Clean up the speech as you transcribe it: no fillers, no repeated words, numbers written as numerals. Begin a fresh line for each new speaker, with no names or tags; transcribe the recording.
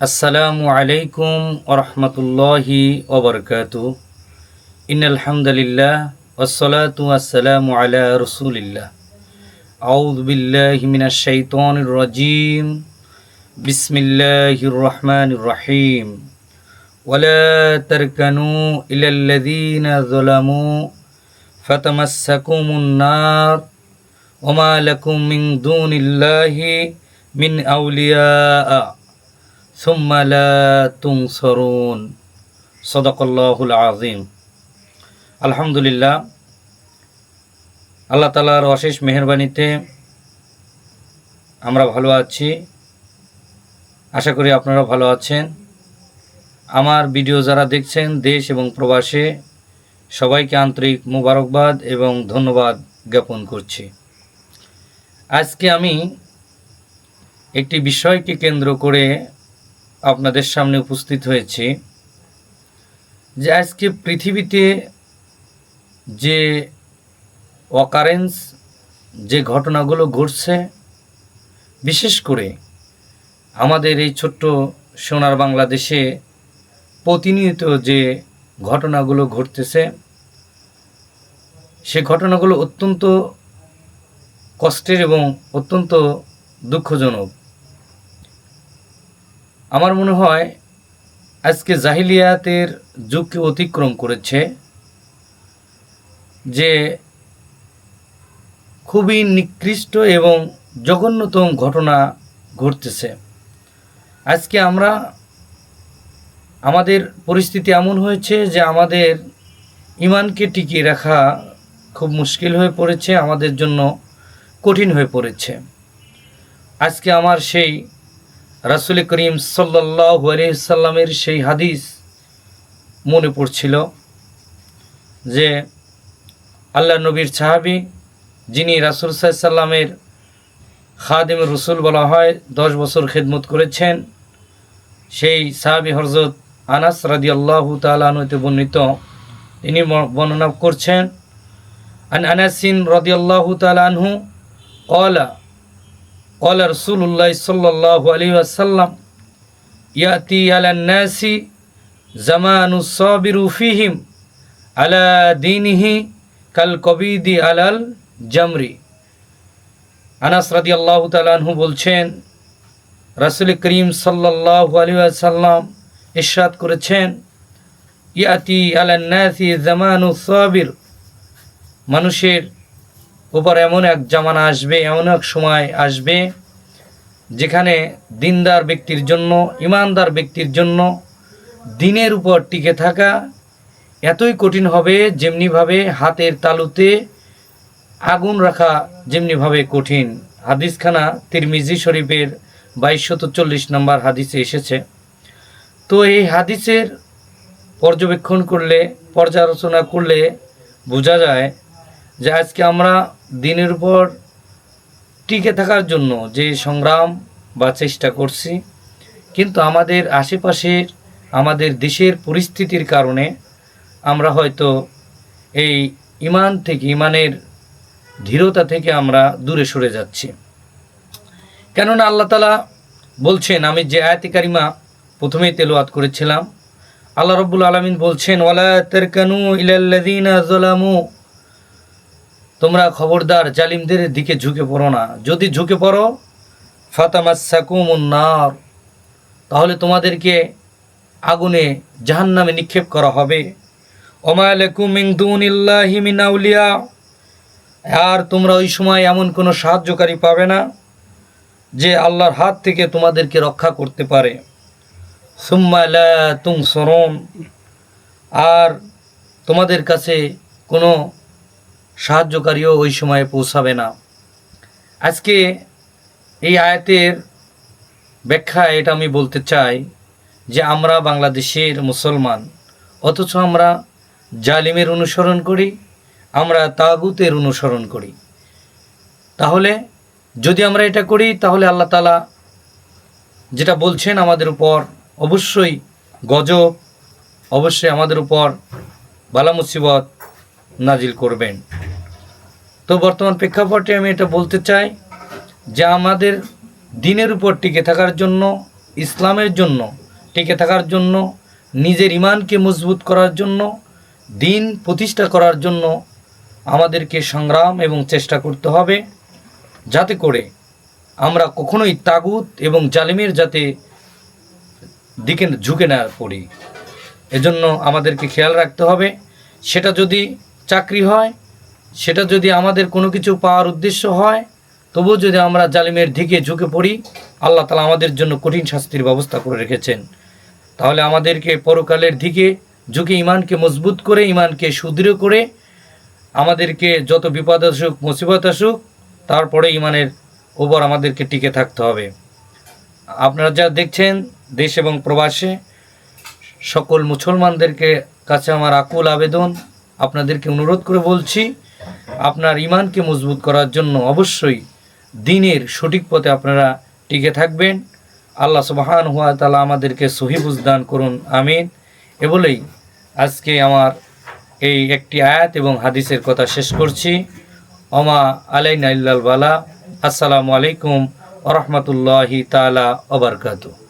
আসসালামু আলাইকুম ওরহমতুল্লাহি ওবরকাতুহ। ইন্নাল হামদুলিল্লাহ ওয়াসসালাতু ওয়াসসালামু আলা রাসূলিল্লাহ। আউযু বিল্লাহি মিনাশ শাইতানির রাজীম। বিসমিল্লাহির রহমানির রহিম। ওয়ালা তারকানু ইলাল্লাযীনা যালামু ফাতামাসসাকুমুন নার ওয়া মা লাকুম মিন দুনিল্লাহি মিন আউলিয়া সুম্মা লা তুনসারুন। সাদাকাল্লাহুল আযীম। আলহামদুলিল্লাহ, আল্লাহ তাআলার অশেষ মেহেরবানিতে আমরা ভালো আছি। আশা করি আপনারা ভালো আছেন। আমার ভিডিও যারা দেখছেন দেশ এবং প্রবাসে, সবাইকে আন্তরিক মোবারকবাদ এবং ধন্যবাদ জ্ঞাপন করছি। আজকে আমি একটি বিষয়কে কেন্দ্র করে আপনাদের সামনে উপস্থিত হয়েছি যে আজকে পৃথিবীতে যে অকারেন্স, যে ঘটনাগুলো ঘটছে, বিশেষ করে আমাদের এই ছোট্ট সোনার বাংলাদেশে প্রতিনিয়ত যে ঘটনাগুলো ঘটতেছে, সে ঘটনাগুলো অত্যন্ত কষ্টের এবং অত্যন্ত দুঃখজনক। আমার মনে হয় আজকে জাহিলিয়াতের যুগকে অতিক্রম করেছে, যে খুবই নিকৃষ্ট এবং জঘন্যতম ঘটনা ঘটতেছে। আজকে আমাদের পরিস্থিতি এমন হয়েছে যে আমাদের ঈমানকে টিকিয়ে রাখা খুব মুশকিল হয়ে পড়েছে, আমাদের জন্য কঠিন হয়ে পড়েছে। আজকে আমার সেই রাসূল করিম সাল্লাল্লাহু আলাইহি সাল্লামের সেই হাদিস মনে পড়ছিল, যে আল্লাহ নবীর সাহাবী, যিনি রাসূল সাল্লাল্লাহু আলাইহি সাল্লামের খাদিম রসুল বলা হয়, 10 বছর খেদমত করেছেন, সেই সাহাবী হযরত আনাস রাদিয়াল্লাহু তাআলা আনহু হতে বর্ণিত। তিনি বর্ণনা করছেন, আন আনাসিন রাদিয়াল্লাহু তাআলা আনহু ক্বালা قال رسول الله صلى الله عليه وسلم يأتي على الناس زمان الصابر فيهم على دينه كالقبيض على الجمر। আনাস রাদিয়াল্লাহু তাআলা আনহু বলছেন, রাসূল করিম সাল্লাল্লাহু আলাইহি ওয়াসাল্লাম ইরশাদ করেছেন, ইয়াতি আলান নাসি জামানুস সাবির, মানুষের উপর এমন এক জামানা আসবে, এমন এক সময় আসবে যেখানে দিনদার ব্যক্তির জন্য, ইমানদার ব্যক্তির জন্য দিনের উপর টিকে থাকা এতই কঠিন হবে যেমনিভাবে হাতের তালুতে আগুন রাখা যেমনিভাবে কঠিন। হাদিসখানা তিরমিজি শরীফের 2240 নম্বর হাদিসে এসেছে। তো এই হাদিসের পর্যবেক্ষণ করলে, পর্যালোচনা করলে বোঝা যায় যে আজকে আমরা দিনের উপর টিকে থাকার জন্য যে সংগ্রাম বা চেষ্টা করছি, কিন্তু আমাদের আশেপাশের, আমাদের দেশের পরিস্থিতির কারণে আমরা হয়তো এই ঈমান থেকে, ঈমানের দৃঢ়তা থেকে আমরা দূরে সরে যাচ্ছি। কেননা আল্লাহ তাআলা বলছেন, আমি যে আয়াতে কারিমা প্রথমেই তেলাওয়াত করেছিলাম, আল্লাহ রাব্বুল আলামিন বলছেন, ওয়ালা তারকানু ইলাল্লাযীনা যালামু, তোমরা খবরদার জালিমদের দিকে ঝুঁকে পড়ো না। যদি ঝুঁকে পড়ো, ফাতামাসসাকুমুন নার, তাহলে তোমাদেরকে আগুনে, জাহান্নামে নিক্ষেপ করা হবে। ওমা লাকুম মিন দুনিল্লাহি মিন আউলিয়া, আর তোমরা ওই সময় এমন কোনো সাহায্যকারী পাবে না যে আল্লাহর হাত থেকে তোমাদেরকে রক্ষা করতে পারে। সুম্মা লা তুনসারুন, আর তোমাদের কাছে কোনো সাহায্যকারীও ওই সময়ে পৌঁছাবে না। আজকে এই আয়াতের ব্যাখ্যা এটা আমি বলতে চাই যে আমরা বাংলাদেশের মুসলমান, অথচ আমরা জালিমের অনুসরণ করি, আমরা তাগুতের অনুসরণ করি। তাহলে যদি আমরা এটা করি, তাহলে আল্লাহ তাআলা যেটা বলছেন আমাদের উপর অবশ্যই গজব, অবশ্যই আমাদের উপর বালা মুসিবত নাজিল করবেন। তো বর্তমান প্রেক্ষাপটে আমি এটা বলতে চাই যে আমাদের দিনের উপর টিকে থাকার জন্য ইসলামের জন্য টিকে থাকার জন্য, নিজের ইমানকে মজবুত করার জন্য, দিন প্রতিষ্ঠা করার জন্য আমাদেরকে সংগ্রাম এবং চেষ্টা করতে হবে, যাতে করে আমরা কখনোই তাগুত এবং জালিমের দিকে ঝুঁকে না পড়ি। এজন্য আমাদেরকে খেয়াল রাখতে হবে, সেটা যদি চাকরি হয়, সেটা যদি আমাদের কোনো কিছু পাওয়ার উদ্দেশ্য হয়, তবুও যদি আমরা জালিমের দিকে ঝুঁকে পড়ি, আল্লাহ তাআলা আমাদের জন্য কঠিন শাস্তির ব্যবস্থা করে রেখেছেন। তাহলে আমাদেরকে পরকালের দিকে ঝুঁকে ইমানকে মজবুত করে, ইমানকে সুদৃঢ় করে, আমাদেরকে যত বিপদ আসুক, মুসিবত আসুক, তারপরে ইমানের উপর আমাদেরকে টিকে থাকতে হবে। আপনারা যা দেখছেন দেশ এবং প্রবাসে সকল মুসলমানদেরকে কাছে আমার আকুল আবেদন, আপনাদেরকে অনুরোধ করে বলছি, আপনার ইমানকে মজবুত করার জন্য অবশ্যই দ্বীনের সঠিক পথে আপনারা টিকে থাকবেন। আল্লাহ সুবহানাহু ওয়া তাআলা আমাদেরকে সহি বুঝ দান করুন, আমিন। এ বলেই আজকে আমার এই একটি আয়াত এবং হাদিসের কথা শেষ করছি। ওমা আলাইনা ইল্লাল বালা। আসসালামু আলাইকুম ওয়া রাহমাতুল্লাহি তাআলা ওয়া বারাকাতুহু।